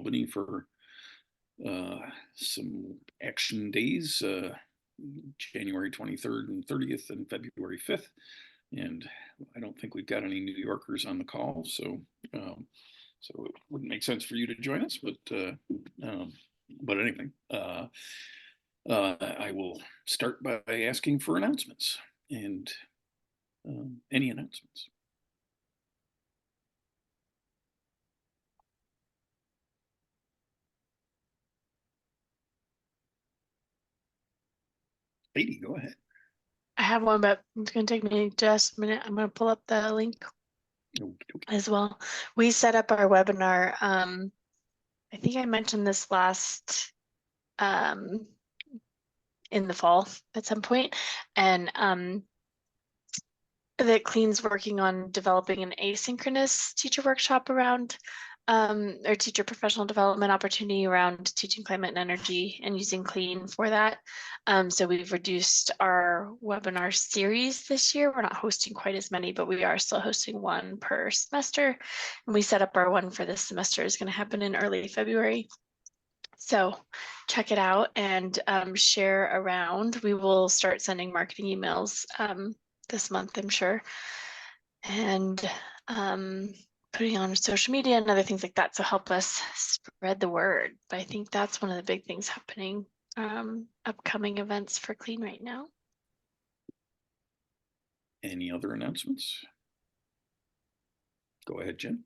Albany for some action days, January 23rd and 30th and February 5th. And I don't think we've got any New Yorkers on the call, so it wouldn't make sense for you to join us. But anyway, I will start by asking for announcements and any announcements. Katie, go ahead. I have one, but it's going to take me just a minute. I'm going to pull up the link as well. We set up our webinar. I think I mentioned this last in the fall at some point, and that Clean's working on developing an asynchronous teacher workshop around or teacher professional development opportunity around teaching climate and energy and using Clean for that. So we've reduced our webinar series this year. We're not hosting quite as many, but we are still hosting one per semester. And we set up our one for this semester is going to happen in early February. So check it out and share around. We will start sending marketing emails this month, I'm sure. And putting on social media and other things like that. So help us spread the word. But I think that's one of the big things happening, upcoming events for Clean right now. Any other announcements? Go ahead, Jim.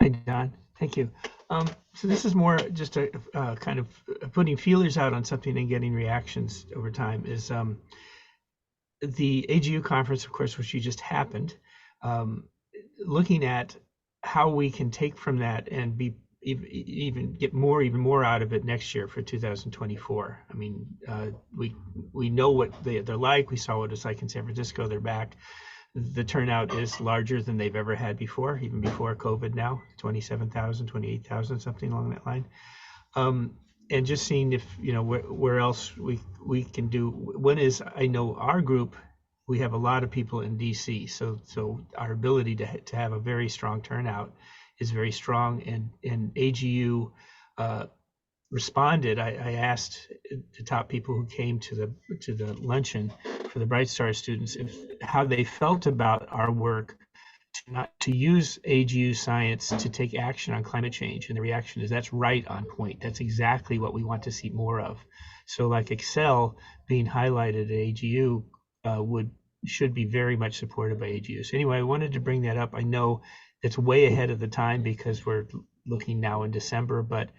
Hi, Don. Thank you. So this is more just a kind of putting feelers out on something and getting reactions over time is the AGU conference, of course, which you just happened, looking at how we can take from that and be even get even more out of it next year for 2024. I mean, we know what they're like. We saw what it's like in San Francisco. They're back. The turnout is larger than they've ever had before, even before COVID now, 27,000, 28,000, something along that line. And just seeing if, where else we can do. One is, I know our group, we have a lot of people in DC, so our ability to have a very strong turnout is very strong, and AGU responded. I asked the top people who came to the luncheon for the Bright Star students how they felt about our work to use AGU science to take action on climate change, and the reaction is that's right on point. That's exactly what we want to see more of. So like Excel being highlighted at AGU should be very much supported by AGU. So anyway, I wanted to bring that up. I know it's way ahead of the time because we're looking now in December, but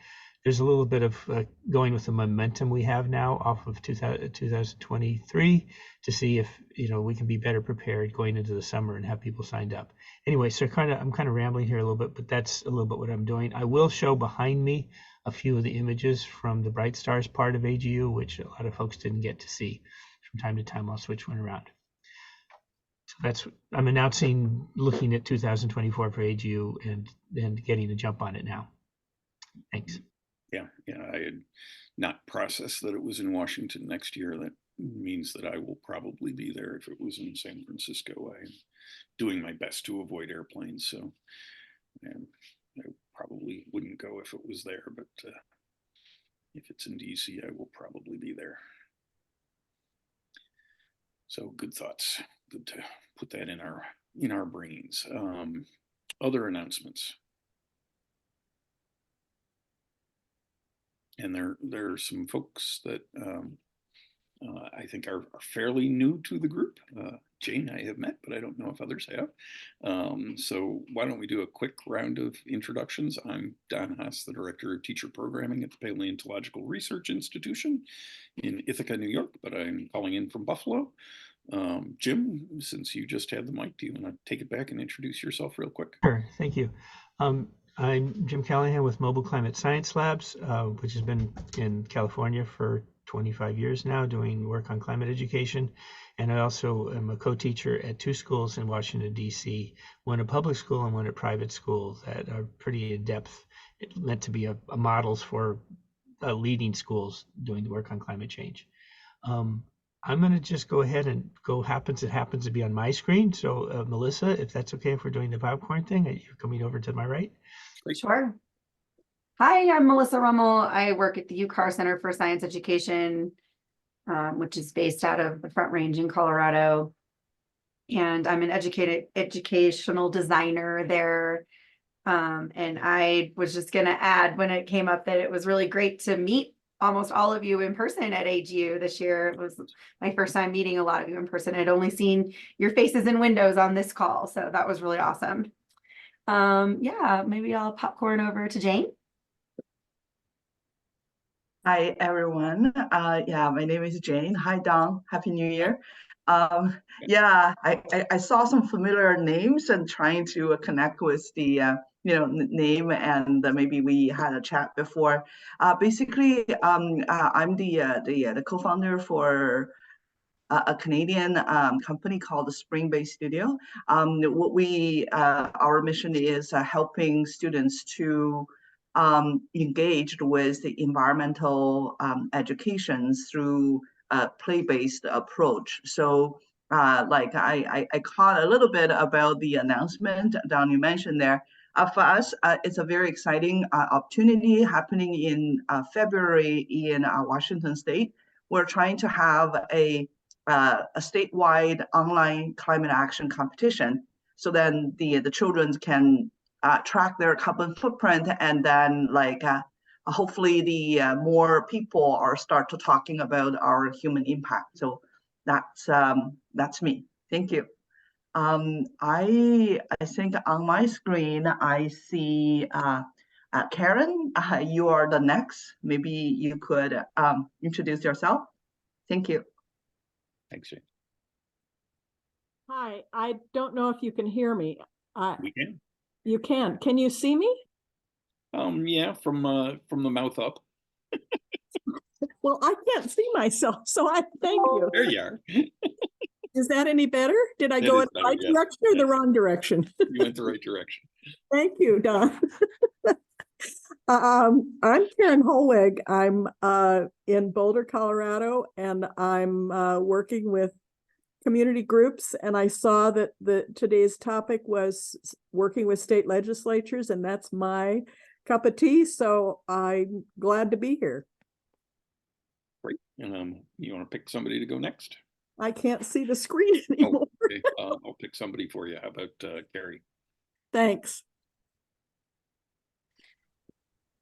there's a little bit of going with the momentum we have now off of 2023 to see if we can be better prepared going into the summer and have people signed up. Anyway, so I'm kind of rambling here a little bit, but that's a little bit what I'm doing. I will show behind me a few of the images from the Bright Stars part of AGU, which a lot of folks didn't get to see. From time to time, I'll switch one around. So I'm announcing looking at 2024 for AGU and getting a jump on it now. Thanks. Yeah, I had not processed that it was in Washington next year. That means that I will probably be there. If it was in San Francisco, I'm doing my best to avoid airplanes, so I probably wouldn't go if it was there, but if it's in DC, I will probably be there. So good thoughts. Good to put that in our brains. Other announcements. And there are some folks that I think are fairly new to the group. Jane, I have met, but I don't know if others have. So why don't we do a quick round of introductions? I'm Don Haas, the Director of Teacher Programming at the Paleontological Research Institution in Ithaca, New York, but I'm calling in from Buffalo. Jim, since you just had the mic, do you want to take it back and introduce yourself real quick? Sure, thank you. I'm Jim Callahan with Mobile Climate Science Labs, which has been in California for 25 years now, doing work on climate education. And I also am a co-teacher at two schools in Washington, D.C., one at public school and one at private school that are pretty in-depth. It's meant to be a models for leading schools doing the work on climate change. I'm going to just go ahead and it happens to be on my screen. So Melissa, if that's okay, if we're doing the popcorn thing, you're coming over to my right. Sure. Hi, I'm Melissa Rummel. I work at the UCAR Center for Science Education, which is based out of the Front Range in Colorado. And I'm an educational designer there. And I was just going to add when it came up that it was really great to meet almost all of you in person at AGU this year. It was my first time meeting a lot of you in person. I'd only seen your faces in windows on this call, so that was really awesome. Yeah, maybe I'll popcorn over to Jane. Hi, everyone. Yeah, my name is Jane. Hi, Don. Happy New Year. Yeah, I saw some familiar names and trying to connect with the name, and maybe we had a chat before. Basically, I'm the co-founder for a Canadian company called the Spring Bay Studio. Our mission is helping students to engage with the environmental educations through a play-based approach. So like I caught a little bit about the announcement Don you mentioned there. For us, it's a very exciting opportunity happening in February in Washington State. We're trying to have a statewide online climate action competition. So then the children can track their carbon footprint, and then hopefully the more people are start to talking about our human impact. So that's me. Thank you. I think on my screen I see Karen. You are the next. Maybe you could introduce yourself. Thank you. Thanks, Jane. Hi, I don't know if you can hear me. We can. You can. Can you see me? Yeah, from the mouth up. Well, I can't see myself, so I thank you. There you are. Is that any better? Did I That go is in the better, right yes. direction or the Yes. wrong direction? You went the right direction. Thank you, Don. I'm Karen Holweg. I'm in Boulder, Colorado, and I'm working with community groups. And I saw that today's topic was working with state legislatures, and that's my cup of tea. So I'm glad to be here. Great. And you want to pick somebody to go next? I can't see the screen anymore. Oh, okay. I'll pick somebody for you. How about Carrie? Thanks.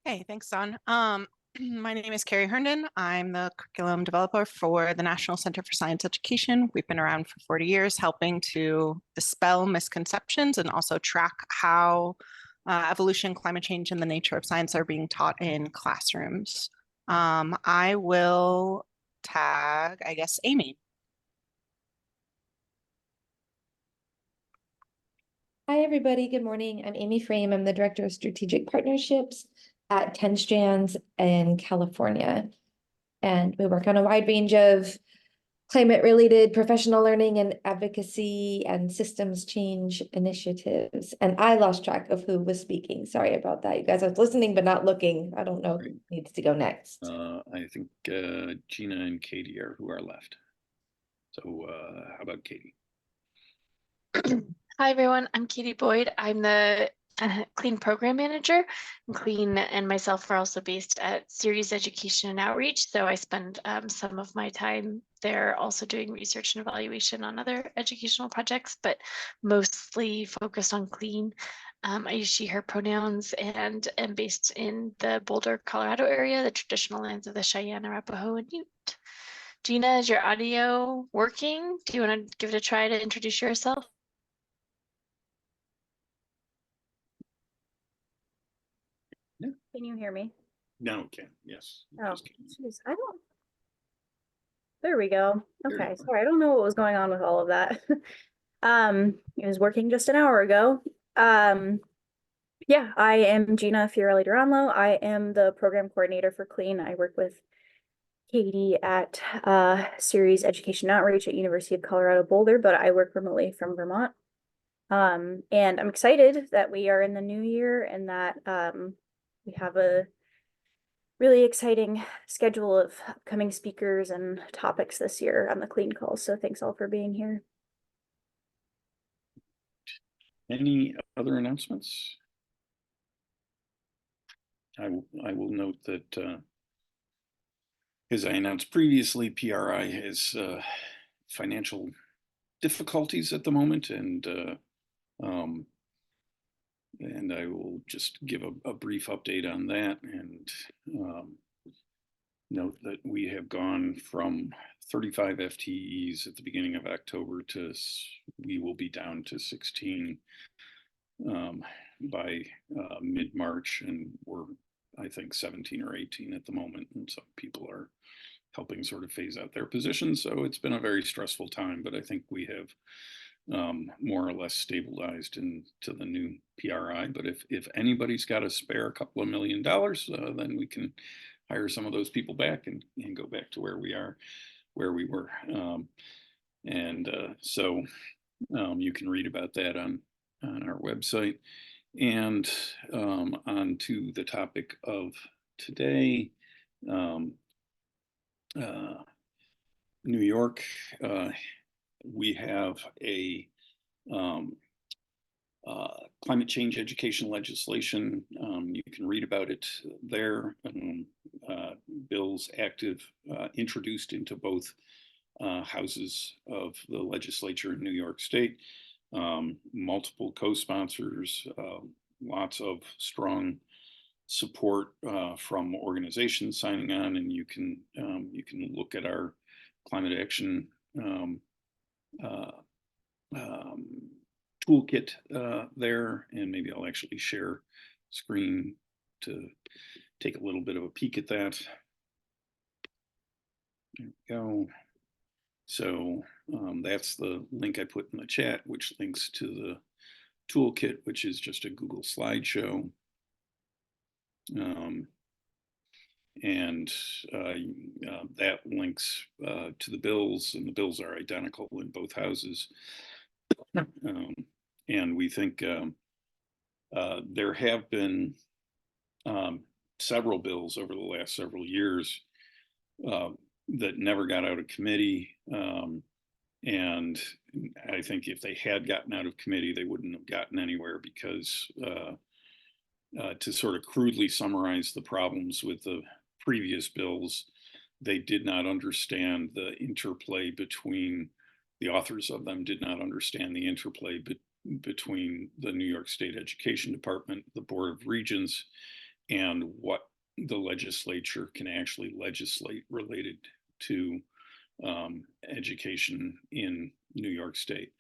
Hey, thanks, Don. My name is Carrie Herndon. I'm the curriculum developer for the National Center for Science Education. We've been around for 40 years, helping to dispel misconceptions and also track how evolution, climate change, and the nature of science are being taught in classrooms. I will tag, I guess, Amy. Hi, everybody. Good morning. I'm Amy Frame. I'm the Director of Strategic Partnerships at 10 Strands in California. And we work on a wide range of climate-related professional learning and advocacy and systems change initiatives. And I lost track of who was speaking. Sorry about that. You guys, I was listening but not looking. I don't know who needs to go next. I think Gina and Katie are who are left. So how about Katie? Hi, everyone. I'm Katie Boyd. I'm the Clean Program Manager. Clean and myself are also based at Series Education and Outreach. So I spend some of my time there also doing research and evaluation on other educational projects, but mostly focused on clean. I use she, her pronouns and am based in the Boulder, Colorado area, the traditional lands of the Cheyenne, Arapaho, and Ute. Gina, is your audio working? Do you want to give it a try to introduce yourself? Can you hear me? No, Ken. Yes. Oh, geez, I don't. There we go. Okay, sorry, I don't know what was going on with all of that. It was working just an hour ago. Yeah, I am Gina Fiorelli Duranlo. I am the program coordinator for Clean. I work with Katie at Series Education Outreach at University of Colorado Boulder, but I work remotely from Vermont. And I'm excited that we are in the new year and that we have a really exciting schedule of upcoming speakers and topics this year on the Clean Call. So thanks all for being here. Any other announcements? I will note that as I announced previously, PRI has financial difficulties at the moment, and I will just give a brief update on that, and note that we have gone from 35 FTEs at the beginning of October to we will be down to 16 by mid-March, and we're, I think, 17 or 18 at the moment, and some people are helping sort of phase out their positions. So it's been a very stressful time, but I think we have more or less stabilized into the new PRI. But if anybody's got a spare couple of $1 million, then we can hire some of those people back and go back to where we were. So you can read about that on our website. And on to the topic of today, New York. We have a climate change education legislation. You can read about it there. Bills active, introduced into both houses of the legislature in New York State. Multiple co-sponsors, lots of strong support from organizations signing on, and you can look at our climate action toolkit there, and maybe I'll actually share screen to take a little bit of a peek at that. There we go. So that's the link I put in the chat, which links to the toolkit, which is just a Google slideshow. That links to the bills, and the bills are identical in both houses. And we think there have been several bills over the last several years that never got out of committee. And I think if they had gotten out of committee, they wouldn't have gotten anywhere, because to sort of crudely summarize the problems with the previous bills, they did not understand the interplay between, the authors of them did not understand the interplay between the New York State Education Department, the Board of Regents, and what the legislature can actually legislate related to education in New York State.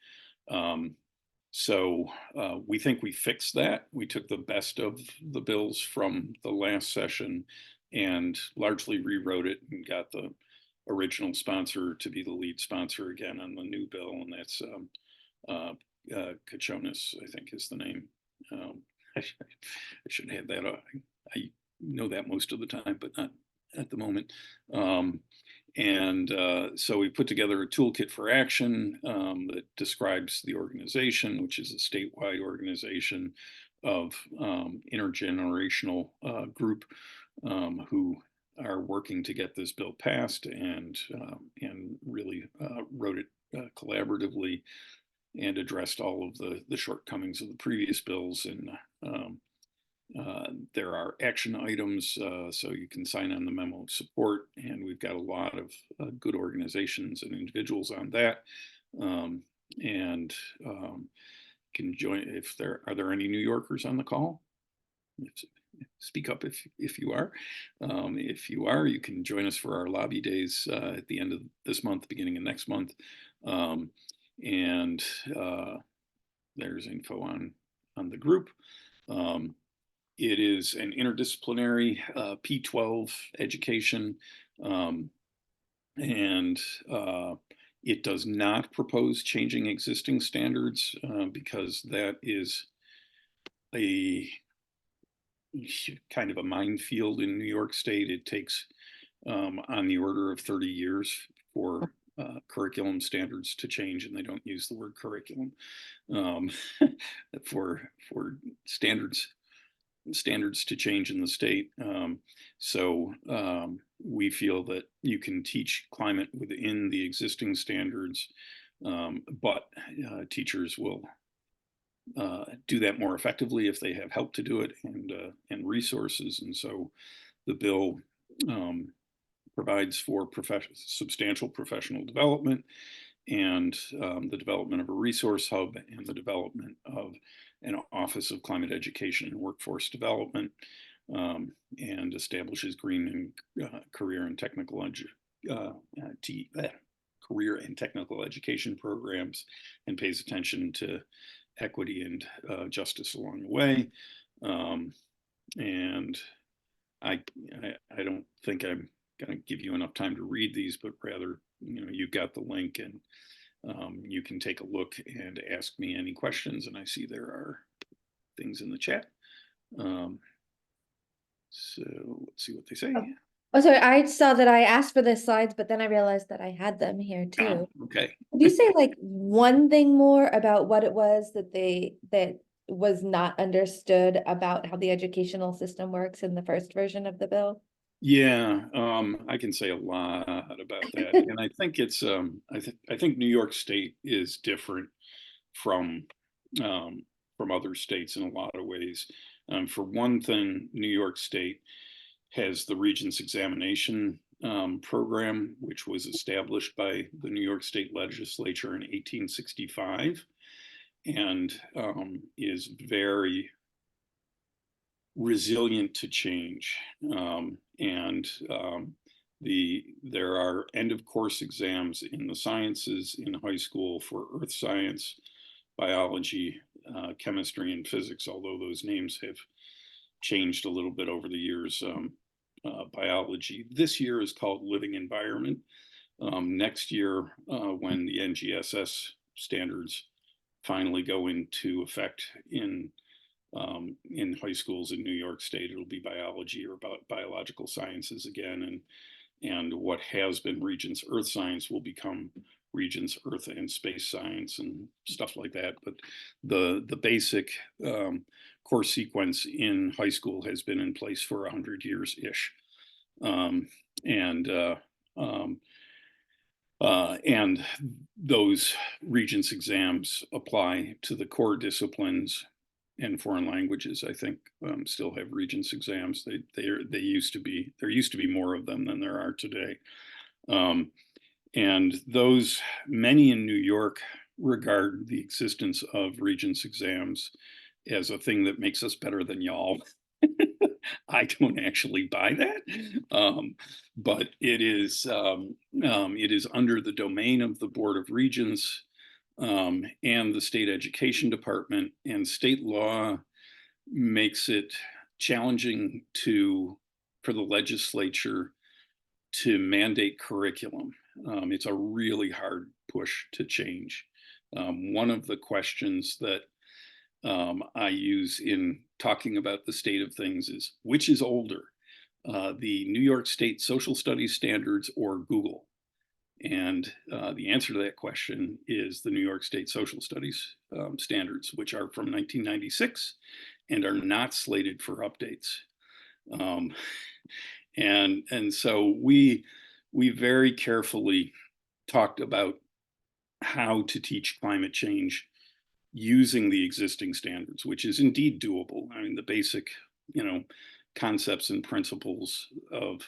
So we think we fixed that. We took the best of the bills from the last session and largely rewrote it, and got the original sponsor to be the lead sponsor again on the new bill, and that's Kachonis, I think is the name. I should have that. I know that most of the time, but not at the moment. So we put together a toolkit for action that describes the organization, which is a statewide organization of intergenerational group who are working to get this bill passed, and really wrote it collaboratively and addressed all of the shortcomings of the previous bills. And there are action items, so you can sign on the memo of support, and we've got a lot of good organizations and individuals on that. Can join if there are any New Yorkers on the call. Speak up if you are. If you are, you can join us for our lobby days at the end of this month, beginning of next month. There's info on the group. It is an interdisciplinary P12 education, and it does not propose changing existing standards, because that is a kind of a minefield in New York State. It takes on the order of 30 years for curriculum standards to change, and they don't use the word curriculum for standards to change in the state. So we feel that you can teach climate within the existing standards, but teachers will do that more effectively if they have help to do it and resources. And so the bill provides for substantial professional development and the development of a resource hub and the development of an Office of Climate Education and Workforce Development, and establishes green and career and technical education programs, and pays attention to equity and justice along the way. And I don't think I'm going to give you enough time to read these, but rather, you've got the link, and you can take a look and ask me any questions. And I see there are things in the chat. So let's see what they say. Oh, sorry, I saw that I asked for the slides, but then I realized that I had them here too. Oh, okay. Could you say like one thing more about what it was that was not understood about how the educational system works in the first version of the bill? Yeah, I can say a lot about that, and I think it's I think New York State is different from other states in a lot of ways. For one thing, New York State has the Regents Examination program, which was established by the New York State Legislature in 1865, and is very resilient to change. There are end of course exams in the sciences in high school for earth science, biology, chemistry, and physics, although those names have changed a little bit over the years. Biology this year is called living environment. Next year, when the NGSS standards finally go into effect in high schools in New York State, it'll be biology or biological sciences again, and what has been Regents Earth Science will become Regents Earth and Space Science and stuff like that. But the basic course sequence in high school has been in place for 100 years ish, and those Regents exams apply to the core disciplines. And foreign languages, I think, still have Regents exams. There used to be more of them than there are today. And those, many in New York regard the existence of Regents exams as a thing that makes us better than y'all. I don't actually buy that, but it is under the domain of the Board of Regents and the state education department, and state law makes it challenging for the legislature to mandate curriculum. It's a really hard push to change. One of the questions that I use in talking about the state of things is, which is older, the New York State social studies standards or Google? And the answer to that question is the New York State Social Studies standards, which are from 1996 and are not slated for updates. And so we very carefully talked about how to teach climate change using the existing standards, which is indeed doable. I mean, the basic, concepts and principles of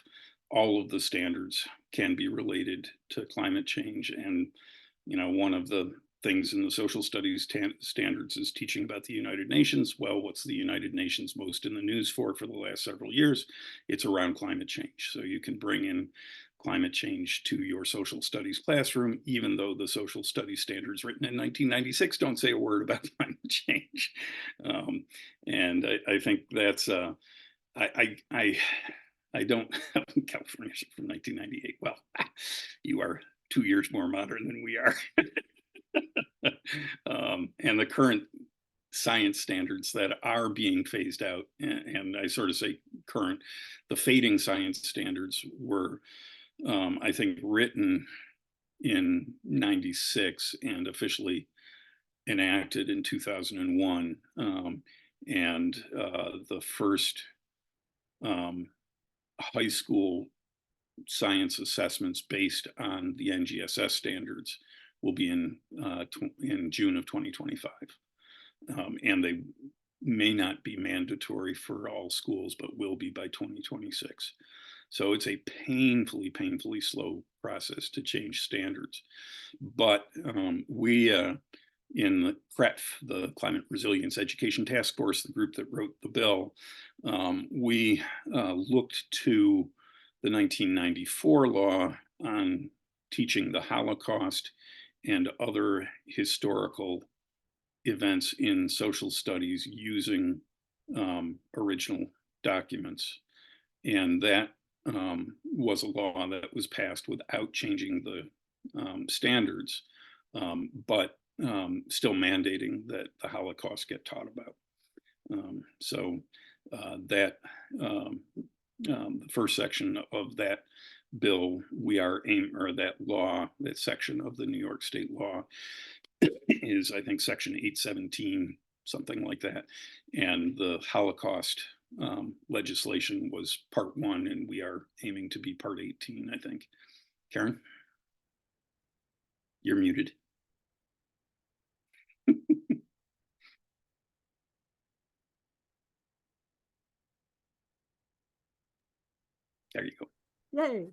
all of the standards can be related to climate change. And, one of the things in the social studies standards is teaching about the United Nations. Well, what's the United Nations most in the news for the last several years? It's around climate change. So you can bring in climate change to your social studies classroom, even though the social studies standards written in 1996 don't say a word about climate change. And I think that's, I don't have California from 1998. Well, you are 2 years more modern than we are. And the current science standards that are being phased out, and I sort of say current, the fading science standards were, I think, written in 96 and officially enacted in 2001. And the first high school science assessments based on the NGSS standards will be in June of 2025. and they may not be mandatory for all schools, but will be by 2026. So it's a painfully, painfully slow process to change standards. But we, in the CRETF, the Climate Resilience Education Task Force, the group that wrote the bill, we looked to the 1994 law on teaching the Holocaust and other historical events in social studies using original documents. And that was a law that was passed without changing the standards, but still mandating that the Holocaust get taught about. So that the first section of that bill, or that law, that section of the New York State law is, I think, section 817, something like that. And the Holocaust legislation was part 1, and we are aiming to be part 18, I think. Karen? You're muted. There you go. Yay.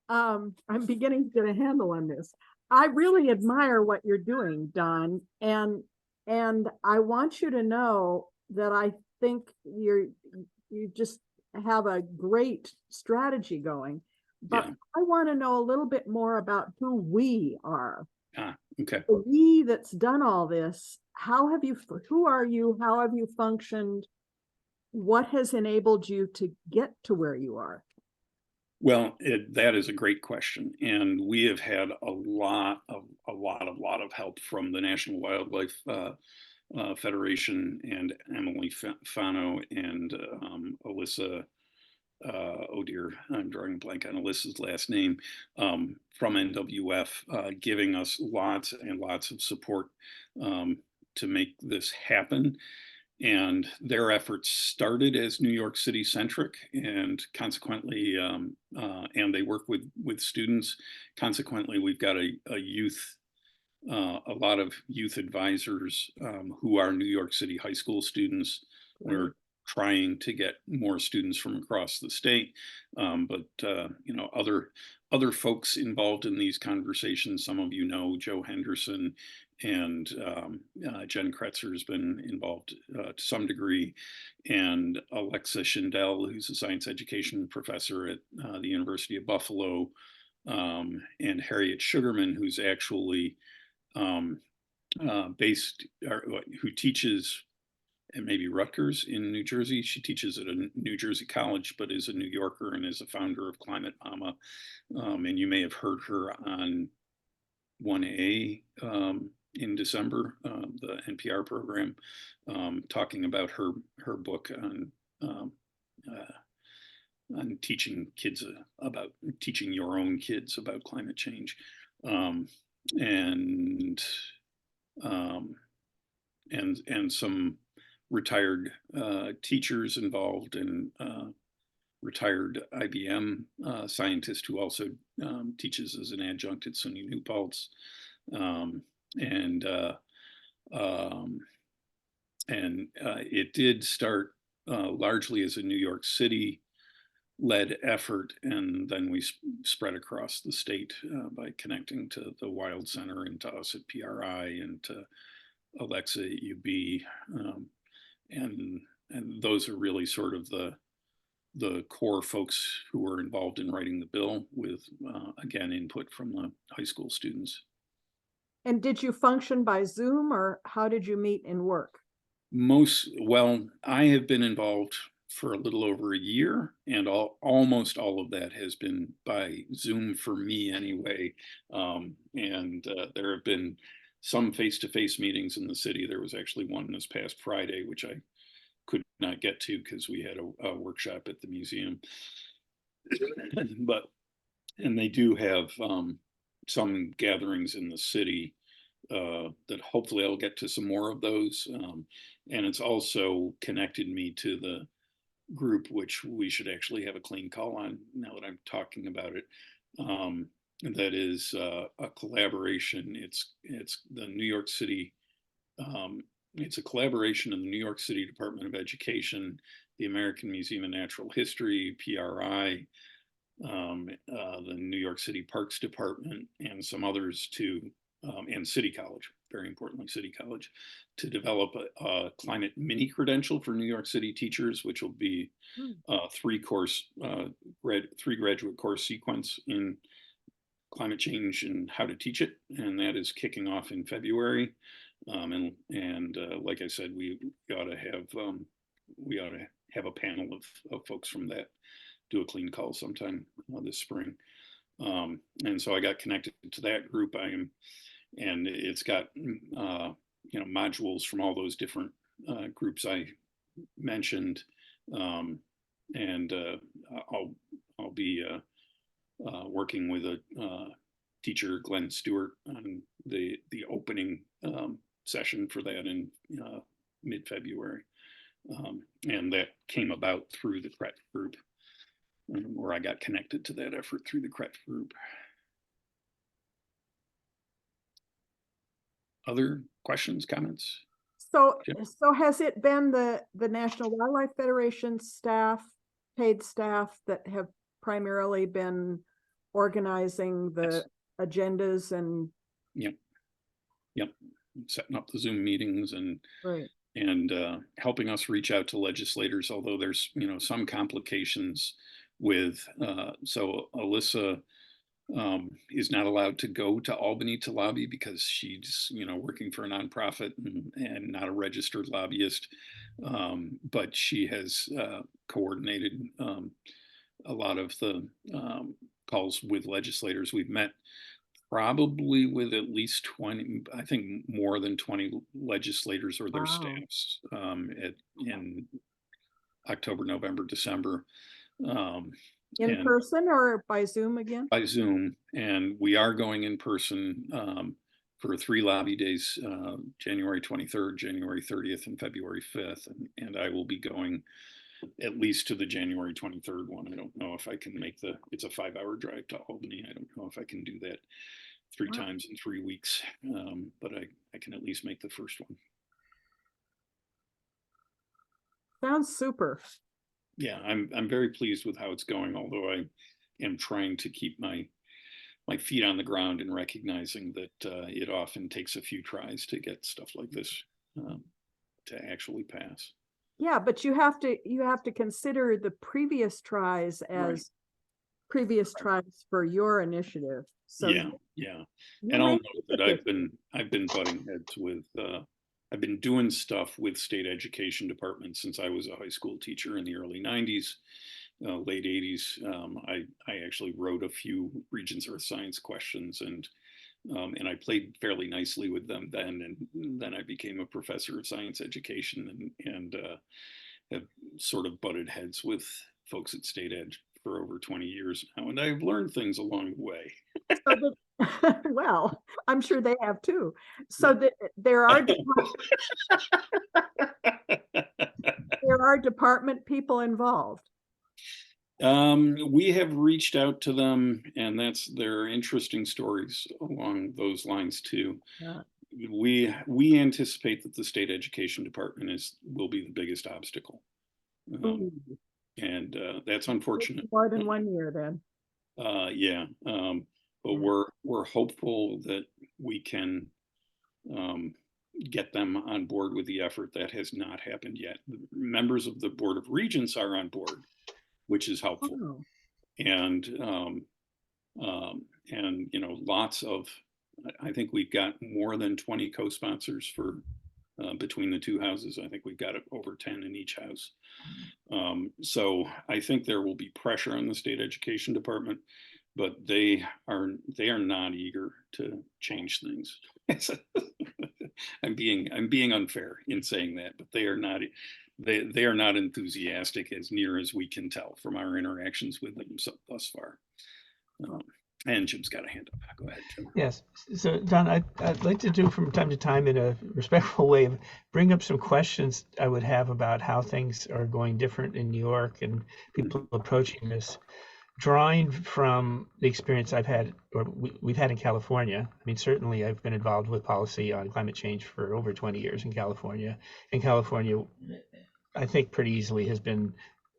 I'm beginning to get a handle on this. I really admire what you're doing, Don, and I want you to know that I think you just have a great strategy going. But Yeah. I want to know a little bit more about who we are. Okay. The we that's done all this. Who are you? How have you functioned? What has enabled you to get to where you are? Well, that is a great question, and we have had a lot of help from the National Wildlife Federation and Emily Fano and Alyssa. Oh dear, I'm drawing a blank on Alyssa's last name, from NWF, giving us lots and lots of support to make this happen. And their efforts started as New York City centric, and consequently, and they work with students. Consequently, we've got a lot of youth advisors who are New York City high school students. We're trying to get more students from across the state, but you know, other folks involved in these conversations. Some of you know Joe Henderson, and Jen Kretzer has been involved to some degree, and Alexa Schindel, who's a science education professor at the University of Buffalo, and Harriet Sugarman, who's actually who teaches at maybe Rutgers in New Jersey. She teaches at a New Jersey college, but is a New Yorker and is a founder of Climate Mama. And you may have heard her on 1A in December, the NPR program, talking about her book on teaching kids about teaching your own kids about climate change, and some retired teachers involved, and retired IBM scientist who also teaches as an adjunct at SUNY New Paltz, and it did start largely as a New York City led effort, and then we spread across the state by connecting to the Wild Center and to us at PRI and to Alexa at UB, and those are really sort of the core folks who were involved in writing the bill, with again input from the high school students. And did you function by Zoom, or how did you meet and work? Well, I have been involved for a little over a year, and almost all of that has been by Zoom for me anyway. And there have been some face-to-face meetings in the city. There was actually one this past Friday, which I could not get to because we had a workshop at the museum. And they do have some gatherings in the city that hopefully I'll get to some more of those. And it's also connected me to the group, which we should actually have a clean call on now that I'm talking about it. And that is a collaboration. It's the New York City it's a collaboration of the New York City Department of Education, the American Museum of Natural History, PRI, the New York City Parks Department, and some others and City College, very importantly, City College, to develop a climate mini credential for New York City teachers, which will be three graduate course sequence in climate change and how to teach it, and that is kicking off in February. Like I said, we ought to have a panel of folks from that do a clean call sometime this spring. And so I got connected to that group. And it's got modules from all those different groups I mentioned, and I'll be working with a teacher, Glenn Stewart, on the opening session for that in mid-February, and that came about through the CRET group, where I got connected to that effort through the CRET group. Other questions, comments? So has it been the National Wildlife Federation staff, paid staff, that have primarily been organizing the agendas and setting up the Zoom meetings and helping us reach out to legislators, although there's some complications with so Alyssa is not allowed to go to Albany to lobby because she's working for a nonprofit and not a registered lobbyist, but she has coordinated a lot of the calls with legislators. We've met probably with at least 20, I think more than 20 legislators or their staffs in October, November, December. In person or by Zoom again? By Zoom, and we are going in person for 3 lobby days, January 23rd, January 30th, and February 5th, and I will be going at least to the January 23rd one. I don't know if I can make it's a 5-hour drive to Albany. I don't know if I can do that 3 times in 3 weeks, but I can at least make the first one. Sounds super. Yeah, I'm very pleased with how it's going, although I am trying to keep my feet on the ground and recognizing that it often takes a few tries to get stuff like this to actually pass. Yeah, but you have to consider the previous tries as previous tries for your initiative. So yeah. And I'll note that I've been butting heads with I've been doing stuff with state education departments since I was a high school teacher in the early 90s, late 80s. I actually wrote a few Regents Earth Science questions, and I played fairly nicely with them then. And then I became a professor of science education and have sort of butted heads with folks at State Ed for over 20 years now, and I've learned things along the way. Well, I'm sure they have too. So there are department people involved. We have reached out to them, and there are interesting stories along those lines too. We anticipate that the state education department will be the biggest obstacle, and that's unfortunate. More than 1 year then. But we're hopeful that we can get them on board with the effort. That has not happened yet. The members of the Board of Regents are on board, which is helpful. And lots of, I think we've got more than 20 co-sponsors for between the two houses. I think we've got over 10 in each house. So I think there will be pressure on the state education department, but they are not eager to change things. I'm being unfair in saying that, but they are not enthusiastic, as near as we can tell from our interactions with them thus far. And Jim's got a hand up. Go ahead, Jim. Yes. So Don, I'd like to do from time to time, in a respectful way, bring up some questions I would have about how things are going different in New York and people approaching this. drawing from the experience I've had, or we've had in California. I mean, certainly I've been involved with policy on climate change for over 20 years in California. And California, I think pretty easily has been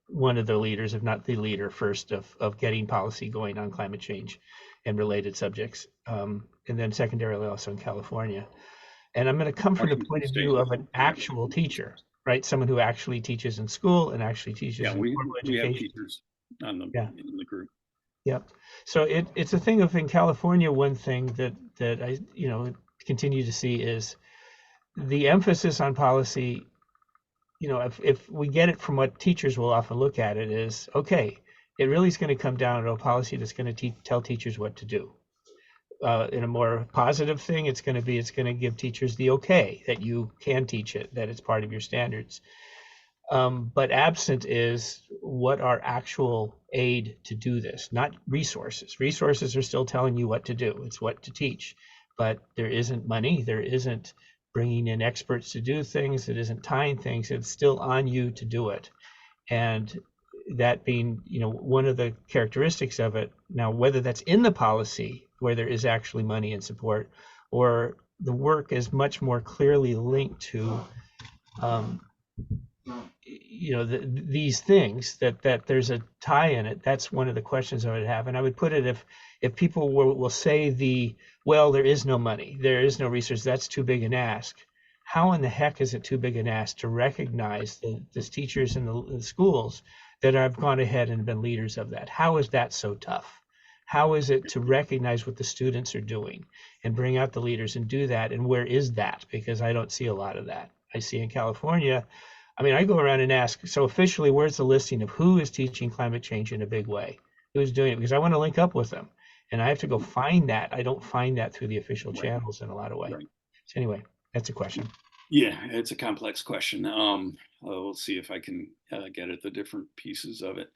one of the leaders, if not the leader first, of getting policy going on climate change and related subjects. And then secondarily also in California. And I'm going to come from the point of view of an actual teacher, right? Someone who actually teaches in school and actually teaches in formal we have education. teachers on the in the group. Yep. So it's a thing of, in California, one thing that I continue to see is the emphasis on policy. If we get it from what teachers will often look at it is, okay, it really is going to come down to a policy that's going to tell teachers what to do. In a more positive thing, it's going to give teachers the okay that you can teach it, that it's part of your standards. But absent is what are actual aid to do this, not resources. Resources are still telling you what to do. It's what to teach, but there isn't money. There isn't bringing in experts to do things. It isn't tying things. It's still on you to do it. And that being, one of the characteristics of it. Now, whether that's in the policy where there is actually money and support, or the work is much more clearly linked to, these things, that there's a tie in it. That's one of the questions I would have. And I would put it, if people will say well, there is no money, there is no research, that's too big an ask. How in the heck is it too big an ask to recognize the teachers in the schools that have gone ahead and been leaders of that? How is that so tough? How is it to recognize what the students are doing and bring out the leaders and do that? And where is that? Because I don't see a lot of that. I see in California, I mean, I go around and ask, so officially, where's the listing of who is teaching climate change in a big way? Who's doing it? Because I want to link up with them. And I have to go find that. I don't find that through the official channels in a lot of ways. Right. So anyway, that's a question. Yeah, it's a complex question. We'll see if I can get at the different pieces of it.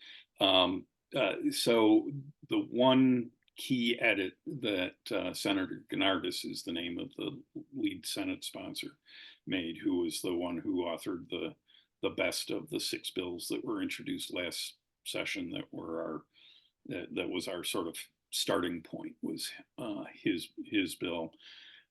So the one key edit that Senator Gennardis, is the name of the lead Senate sponsor, made, who was the one who authored the best of the 6 bills that were introduced last session, that was our sort of starting point, was his bill.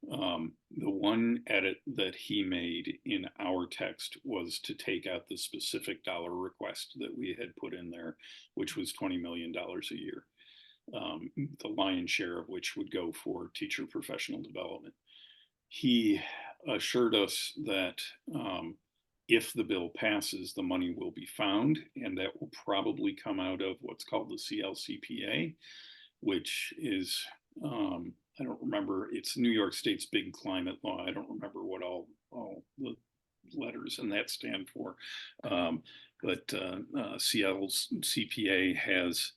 The one edit that he made in our text was to take out the specific dollar request that we had put in there, which was $20 million a year, the lion's share of which would go for teacher professional development. He assured us that if the bill passes, the money will be found, and that will probably come out of what's called the CLCPA, which is, I don't remember, it's New York State's big climate law. I don't remember what all the letters in that stand for. But CLCPA has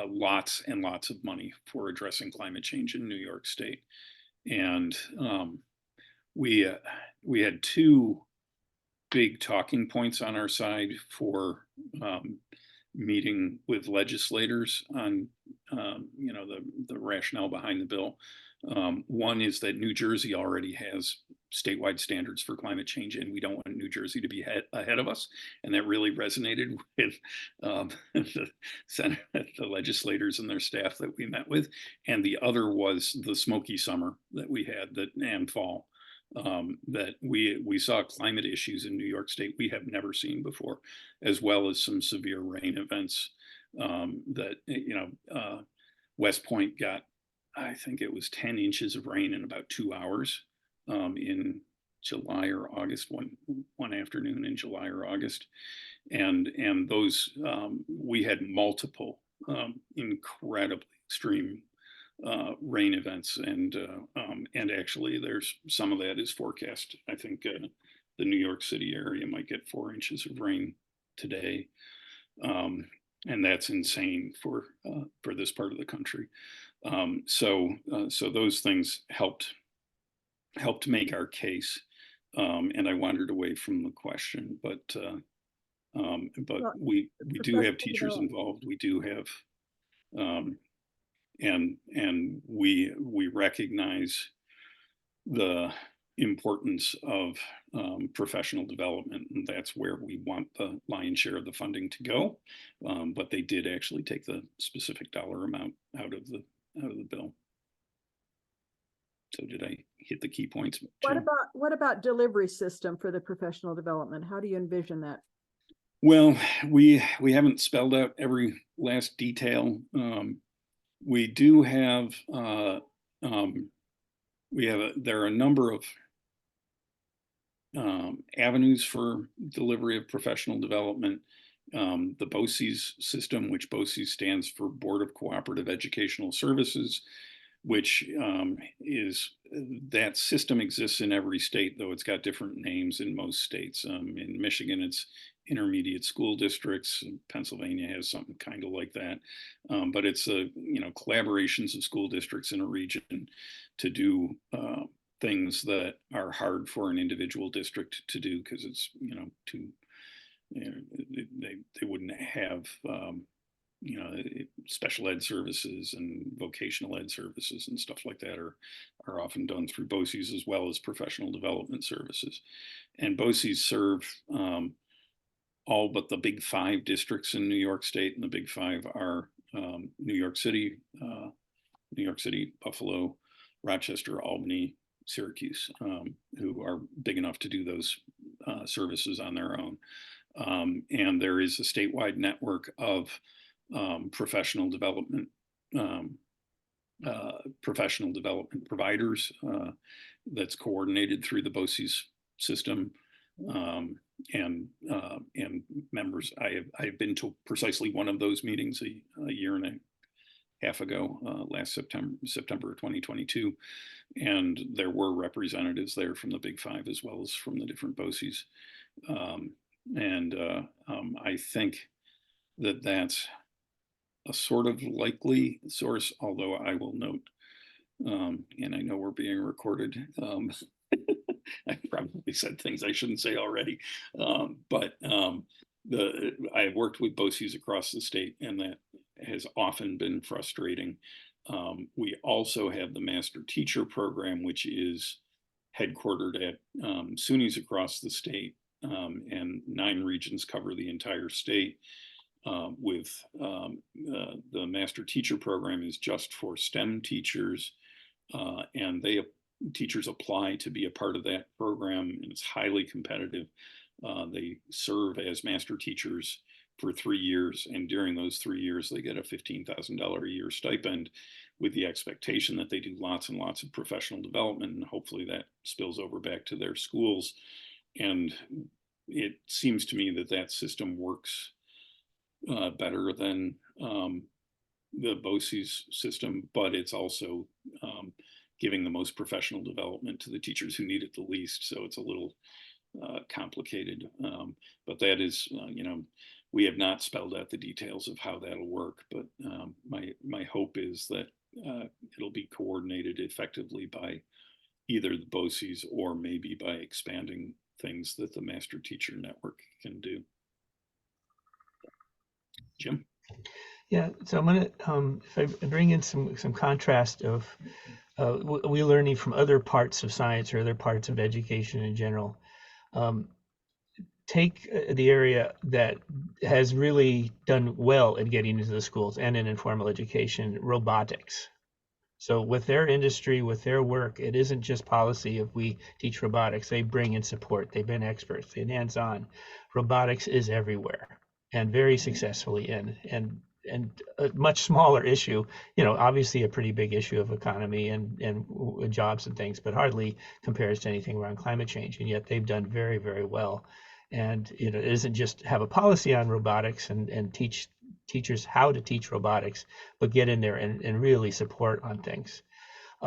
lots and lots of money for addressing climate change in New York State. And we had 2 big talking points on our side for meeting with legislators on the rationale behind the bill. One is that New Jersey already has statewide standards for climate change, and we don't want New Jersey to be ahead of us. And that really resonated with the legislators and their staff that we met with. And the other was the smoky summer that we had, and fall, that we saw climate issues in New York State we have never seen before, as well as some severe rain events that, West Point got, I think it was 10 inches of rain in about 2 hours in July or August, one afternoon in July or August. And those, we had multiple incredibly extreme rain events, and actually there's some of that is forecast. I think the New York City area might get 4 inches of rain today. And that's insane for this part of the country. So those things helped make our case. And I wandered away from the question, but we do have teachers involved. We do have, and we recognize the importance of professional development, and that's where we want the lion's share of the funding to go. But they did actually take the specific dollar amount out of the bill. So did I hit the key points? What about delivery system for the professional development? How do you envision that? Well, we haven't spelled out every last detail. We do have there are a number of avenues for delivery of professional development. The BOCES system, which BOCES stands for Board of Cooperative Educational Services, which is, that system exists in every state, though it's got different names in most states. In Michigan, it's intermediate school districts. Pennsylvania has something kind of like that. But it's collaborations of school districts in a region to do things that are hard for an individual district to do, because it's, they wouldn't have special ed services and vocational ed services and stuff like that are often done through BOCES, as well as professional development services. And BOCES serve all but the big 5 districts in New York State, and the big 5 are New York City, Buffalo, Rochester, Albany, Syracuse, who are big enough to do those services on their own. And there is a statewide network of professional development providers that's coordinated through the BOCES system. And members, I have been to precisely one of those meetings a year and a half ago, last September 2022, and there were representatives there from the big 5 as well as from the different BOCES. I think that that's a sort of likely source, although I will note, and I know we're being recorded, I probably said things I shouldn't say already, but I've worked with BOCES across the state, and that has often been frustrating. We also have the Master Teacher Program, which is headquartered at SUNYs across the state, and 9 regions cover the entire state. The Master Teacher Program is just for STEM teachers, and teachers apply to be a part of that program, and it's highly competitive. They serve as master teachers for 3 years, and during those 3 years they get a $15,000 a year stipend, with the expectation that they do lots and lots of professional development, and hopefully that spills over back to their schools. And it seems to me that that system works better than the BOCES system, but it's also giving the most professional development to the teachers who need it the least. So it's a little complicated, but that is, we have not spelled out the details of how that'll work, but my hope is that it'll be coordinated effectively by either the BOCES or maybe by expanding things that the Master Teacher Network can do. Jim? Yeah, so I'm gonna, if I bring in some contrast of we learning from other parts of science or other parts of education in general. Take the area that has really done well in getting into the schools and in informal education, robotics. So with their industry, with their work, it isn't just policy. If we teach robotics, they bring in support, they've been experts, they're hands-on. Robotics is everywhere and very successfully in, and a much smaller issue, obviously a pretty big issue of economy and jobs and things, but hardly compares to anything around climate change. And yet they've done very, very well. And it isn't just have a policy on robotics and teach teachers how to teach robotics, but get in there and really support on things.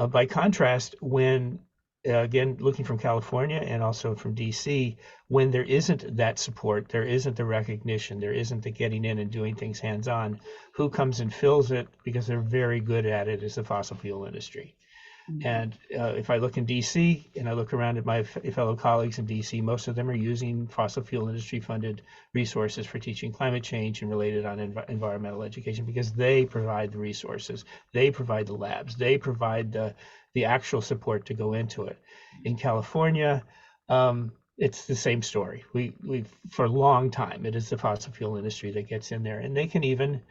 By contrast, when again, looking from California and also from DC, when there isn't that support, there isn't the recognition, there isn't the getting in and doing things hands-on, who comes and fills it because they're very good at it is the fossil fuel industry. And if I look in DC and I look around at my fellow colleagues in DC, most of them are using fossil fuel industry funded resources for teaching climate change and related on environmental education, because they provide the resources, they provide the labs, they provide the actual support to go into it. In California, it's the same story. We for a long time, it is the fossil fuel industry that gets in there, and they can even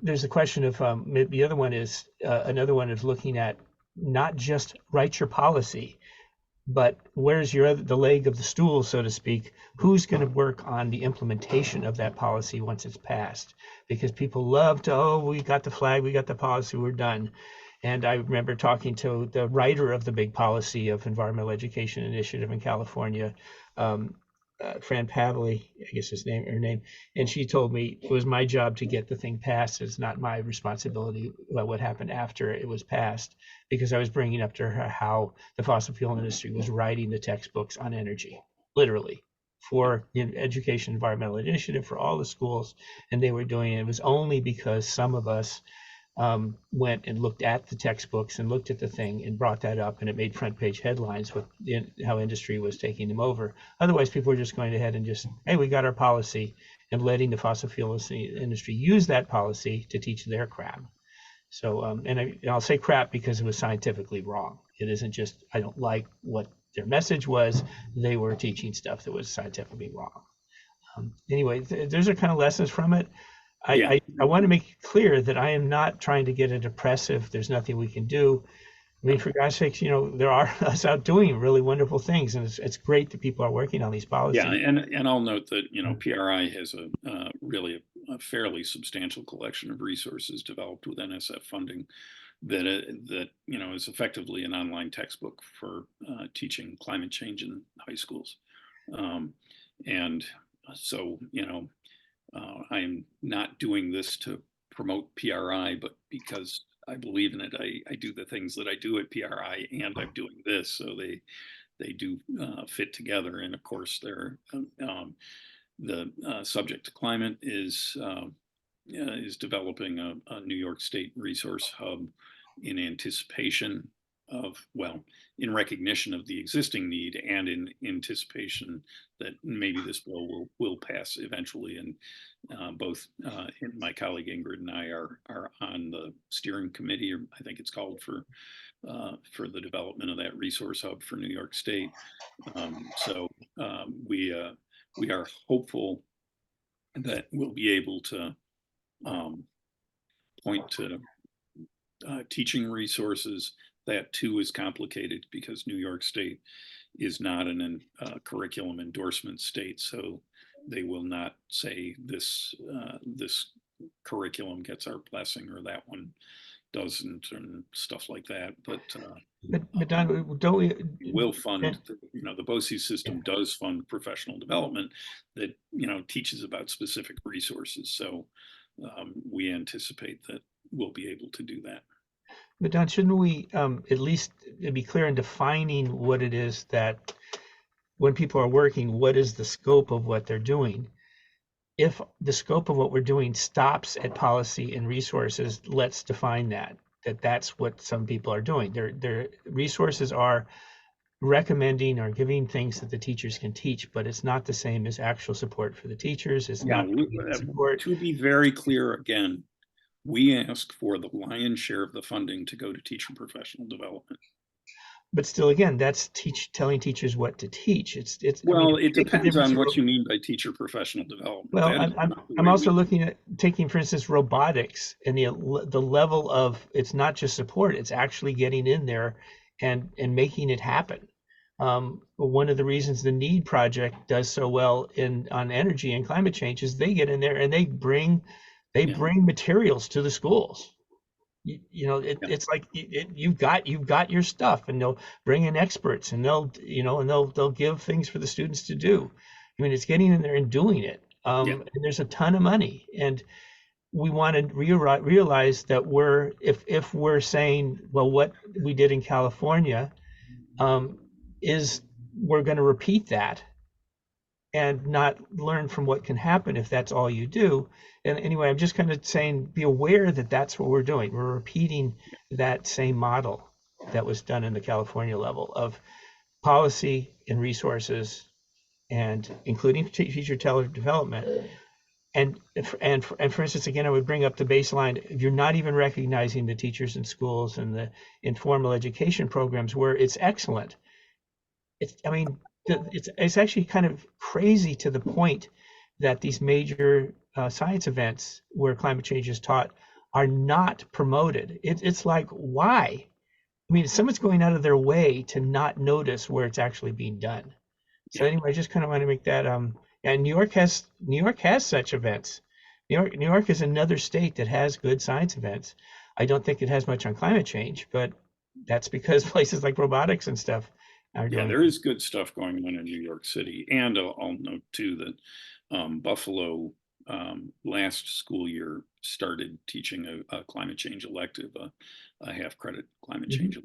there's a question of the other one is another one is looking at not just write your policy, but where's the leg of the stool, so to speak? Who's going to work on the implementation of that policy once it's passed? Because people love to, oh, we got the flag, we got the policy, we're done. And I remember talking to the writer of the big policy of environmental education initiative in California, Fran Pavley, I guess her name, and she told me it was my job to get the thing passed. It's not my responsibility about what happened after it was passed, because I was bringing up to her how the fossil fuel industry was writing the textbooks on energy, literally, for the education environmental initiative for all the schools, and they were doing it. It was only because some of us went and looked at the textbooks and looked at the thing and brought that up, and it made front page headlines with how industry was taking them over. Otherwise, people were just going ahead and just, hey, we got our policy, and letting the fossil fuel industry use that policy to teach their crap. So, and I'll say crap because it was scientifically wrong. It isn't just, I don't like what their message was. They were teaching stuff that was scientifically wrong. Anyway, those are kind of lessons from it. I want to make it clear that I am not trying to get it oppressive. There's nothing we can do. I mean, for God's sakes, there are us out doing really wonderful things, and it's great that people are working on these policies. Yeah, and I'll note that PRI has really a fairly substantial collection of resources developed with NSF funding that is effectively an online textbook for teaching climate change in high schools, and so I am not doing this to promote PRI, but because I believe in it. I do the things that I do at PRI, and I'm doing this, so they do fit together. And of course, the subject to climate is developing a New York State resource hub in anticipation of, well, in recognition of the existing need and in anticipation that maybe this bill will pass eventually. And both my colleague Ingrid and I are on the steering committee, or I think it's called, for the development of that resource hub for New York State. So we are hopeful that we'll be able to point to teaching resources. That too is complicated because New York State is not a curriculum endorsement state, so they will not say this curriculum gets our blessing or that one doesn't, and stuff like that. But Don, don't we will fund? The BOCES system does fund professional development that teaches about specific resources. So we anticipate that we'll be able to do that. But Don, shouldn't we at least be clear in defining what it is that when people are working, what is the scope of what they're doing? If the scope of what we're doing stops at policy and resources, let's define that's what some people are doing. Their resources are recommending or giving things that the teachers can teach, but it's not the same as actual support for the teachers. It's not support. To be very clear again, we ask for the lion's share of the funding to go to teacher professional development. But still, again, that's telling teachers what to teach. It depends on what you mean by teacher professional development. Well, I'm also looking at taking, for instance, robotics, and the level of, it's not just support, it's actually getting in there and making it happen. One of the reasons the NEED project does so well on energy and climate change is they get in there and they bring materials to the schools. It's like you've got your stuff, and they'll bring in experts, and they'll give things for the students to do. I mean, it's getting in there and doing it. And there's a ton of money, and we want to realize that if we're saying, well, what we did in California is we're going to repeat that and not learn from what can happen if that's all you do. And anyway, I'm just kind of saying, be aware that that's what we're doing. We're repeating that same model. that was done in the California level of policy and resources, and including teacher development. And for instance, again, I would bring up the baseline. You're not even recognizing the teachers in schools and the informal education programs where it's excellent. It's actually kind of crazy to the point that these major science events where climate change is taught are not promoted. It's like, why? I mean, someone's going out of their way to not notice where it's actually being done. So anyway, I just kind of want to make that and New York has such events. New York is another state that has good science events. I don't think it has much on climate change, but that's because places like robotics and stuff are doing. There is good stuff going on in New York City. And I'll note too that Buffalo last school year started teaching a climate change elective, a half credit climate change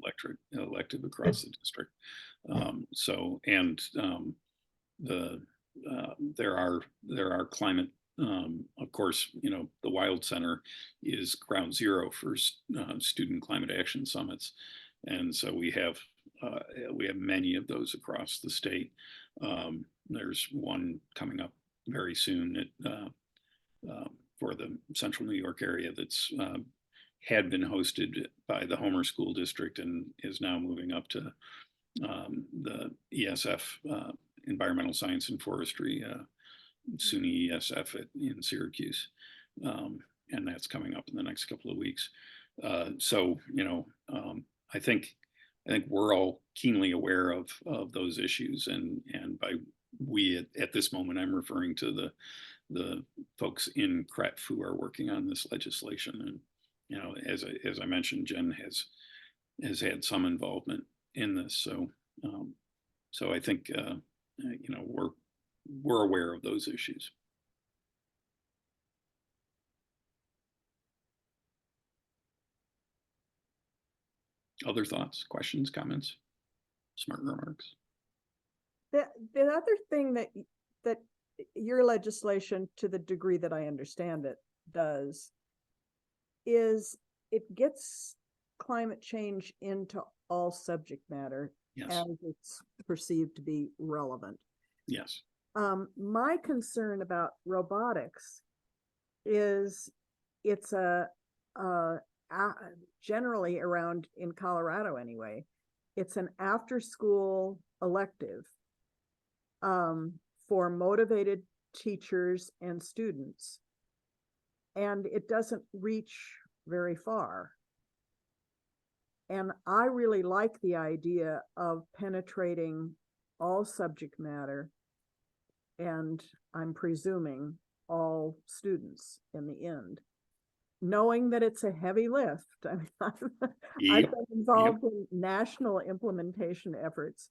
elective across the district. There are climate, of course, the Wild Center is ground zero for student climate action summits. And so we have many of those across the state. There's one coming up very soon for the central New York area that's had been hosted by the Homer School District and is now moving up to the ESF, Environmental Science and Forestry, SUNY ESF in Syracuse. And that's coming up in the next couple of weeks. I think we're all keenly aware of those issues, and by we at this moment, I'm referring to the folks in CREF who are working on this legislation. And as I mentioned, Jen has had some involvement in this. So I think we're aware of those issues. Other thoughts, questions, comments, smart remarks? The other thing that your legislation, to the degree that I understand it, does is it gets climate change into all subject matter. Yes. And it's perceived to be relevant. Yes. My concern about robotics is it's generally around in Colorado anyway, it's an after-school elective for motivated teachers and students, and it doesn't reach very far. And I really like the idea of penetrating all subject matter, and I'm presuming all students in the end, knowing that it's a heavy lift. I mean, I've been involved in national implementation efforts,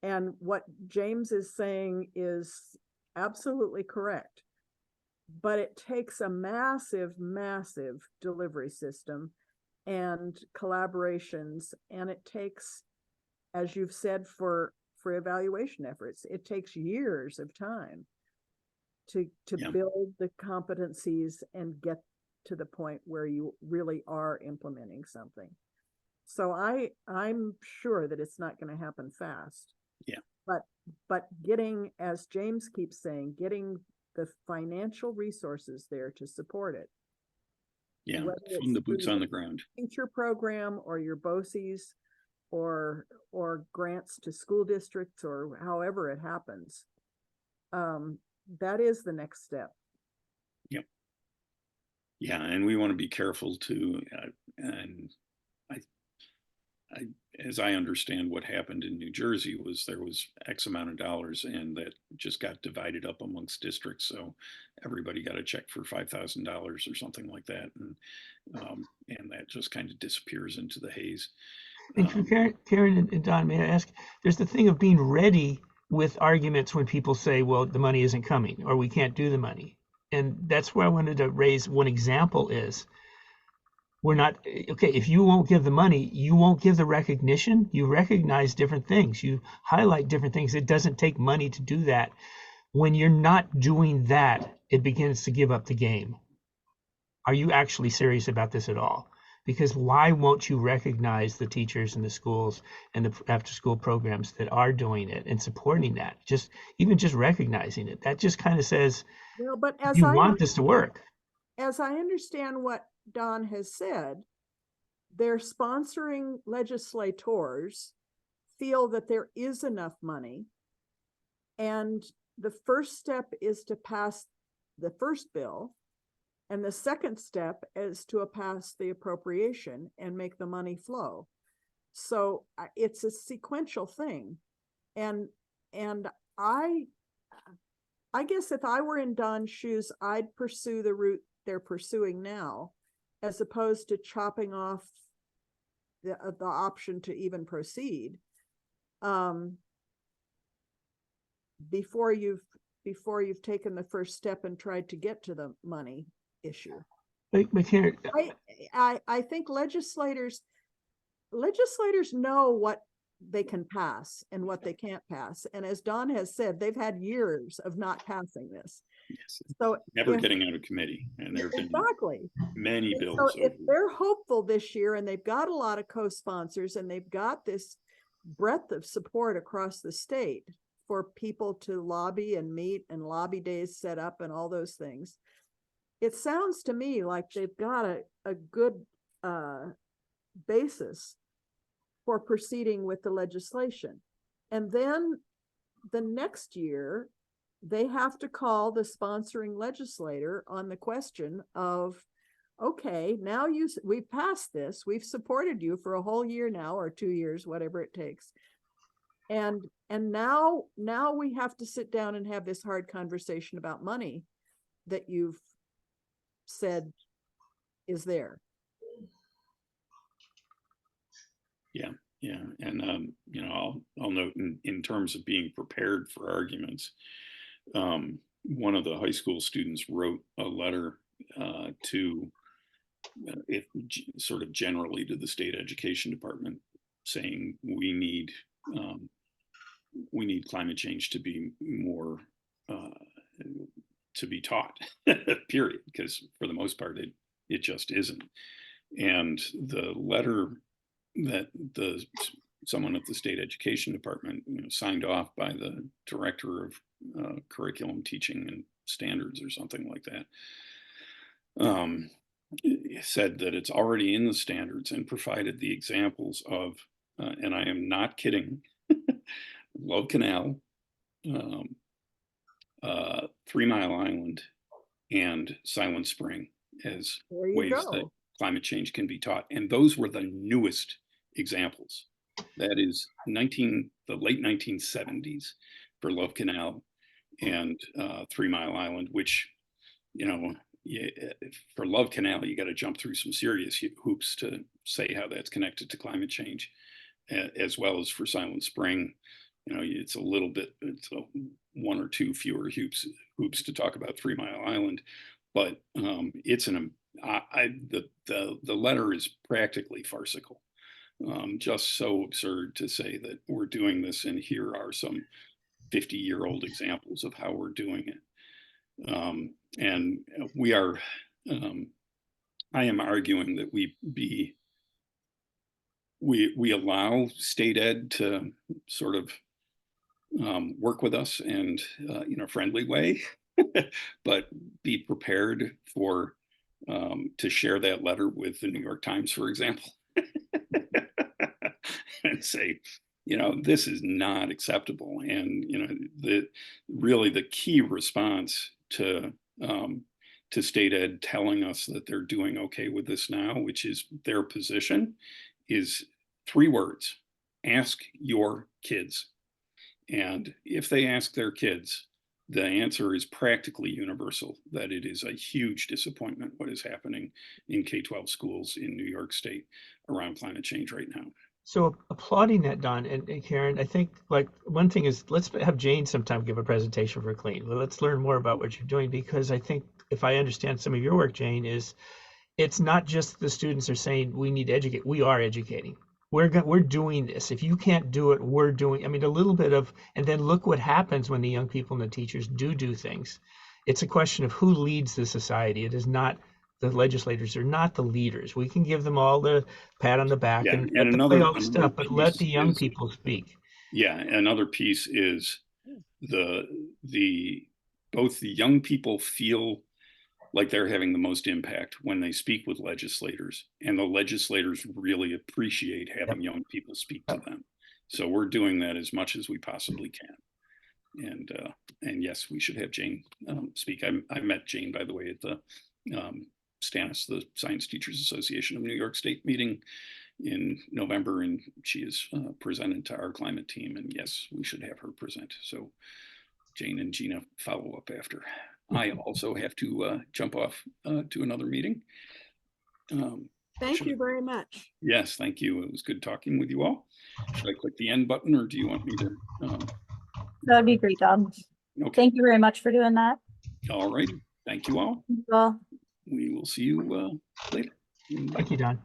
and what James is saying is absolutely correct. But it takes a massive, massive delivery system and collaborations, and it takes, as you've said, for evaluation efforts, it takes years of time to build the competencies and get to the point where you really are implementing something. So I'm sure that it's not going to happen fast. Yeah. But getting, as James keeps saying, getting the financial resources there to support it. Yeah, from the boots on the ground. Teacher program or your BOCES or grants to school districts or however it happens. That is the next step. Yep. Yeah, and we want to be careful too. And as I understand what happened in New Jersey was there was X amount of dollars and that just got divided up amongst districts. So everybody got a check for $5,000 or something like that. And that just kind of disappears into the haze. And Karen and Don, may I ask, there's the thing of being ready with arguments when people say, well, the money isn't coming or we can't do the money. And that's where I wanted to raise one example is, we're not, okay, if you won't give the money, you won't give the recognition. You recognize different things. You highlight different things. It doesn't take money to do that. When you're not doing that, it begins to give up the game. Are you actually serious about this at all? Because why won't you recognize the teachers and the schools and the after-school programs that are doing it and supporting that? Even just recognizing it. That just kind of says, Well, but you want this to work. as I understand what Don has said, their sponsoring legislators feel that there is enough money. And the first step is to pass the first bill. And the second step is to pass the appropriation and make the money flow. So it's a sequential thing. And I guess if I were in Don's shoes, I'd pursue the route they're pursuing now, as opposed to chopping off the option to even proceed. Before you've taken the first step and tried to get to the money issue. But here, I think legislators know what they can pass and what they can't pass. And as Don has said, they've had years of not passing this. Yes. So Never getting out of committee. And there have been exactly many bills. So if they're hopeful this year and they've got a lot of co-sponsors and they've got this breadth of support across the state for people to lobby and meet and lobby days set up and all those things, it sounds to me like they've got a good basis for proceeding with the legislation. And then the next year, they have to call the sponsoring legislator on the question of, okay, now we've passed this, we've supported you for a whole year now, or 2 years, whatever it takes. And now we have to sit down and have this hard conversation about money that you've said is there. Yeah. And, I'll note in terms of being prepared for arguments, one of the high school students wrote a letter to sort of generally to the state education department saying we need climate change to be more to be taught, period, because for the most part it just isn't. And the letter that someone at the state education department signed off by the director of curriculum teaching and standards or something like that, said that it's already in the standards and provided the examples of, and I am not kidding, Love Canal, 3 Mile Island, and Silent Spring as ways that climate change can be taught. And those were the newest examples. That is the late 1970s for Love Canal and 3 Mile Island, which, for Love Canal, you got to jump through some serious hoops to say how that's connected to climate change, as well as for Silent Spring. It's one or two fewer hoops to talk about 3 Mile Island, but it's the letter is practically farcical. Just so absurd to say that we're doing this and here are some 50-year-old examples of how we're doing it. And we are, I am arguing that we allow state ed to sort of work with us and in a friendly way, but be prepared for to share that letter with the New York Times, for example, and say, this is not acceptable. And really the key response to state ed telling us that they're doing okay with this now, which is their position, is 3 words: ask your kids. And if they ask their kids, the answer is practically universal, that it is a huge disappointment what is happening in K-12 schools in New York State around climate change right now. So applauding that, Don and Karen, I think like one thing is let's have Jane sometime give a presentation for Clean. Let's learn more about what you're doing, because I think if I understand some of your work, Jane, is it's not just the students are saying we need to educate, we are educating. We're doing this. If you can't do it, we're doing. I mean, a little bit of, and then look what happens when the young people and the teachers do things. It's a question of who leads the society. It is not the legislators. They're not the leaders. We can give them all the pat on the back Yeah, and and let them play all the stuff, but let the young people speak. Yeah, another piece is both the young people feel like they're having the most impact when they speak with legislators, and the legislators really appreciate having young people speak to them. So we're doing that as much as we possibly can. And yes, we should have Jane speak. I met Jane, by the way, at the STANIS, the Science Teachers Association of New York State meeting in November, and she is presented to our climate team, and yes, we should have her present. So Jane and Gina follow up after. I also have to jump off to another meeting. Thank you very much. Yes, thank you. It was good talking with you all. Should I click the end button, or do you want me to? That would be great, Don. Okay. Thank you very much for doing that. All right. Thank you all. Well, We will see you later. Thank you, Don.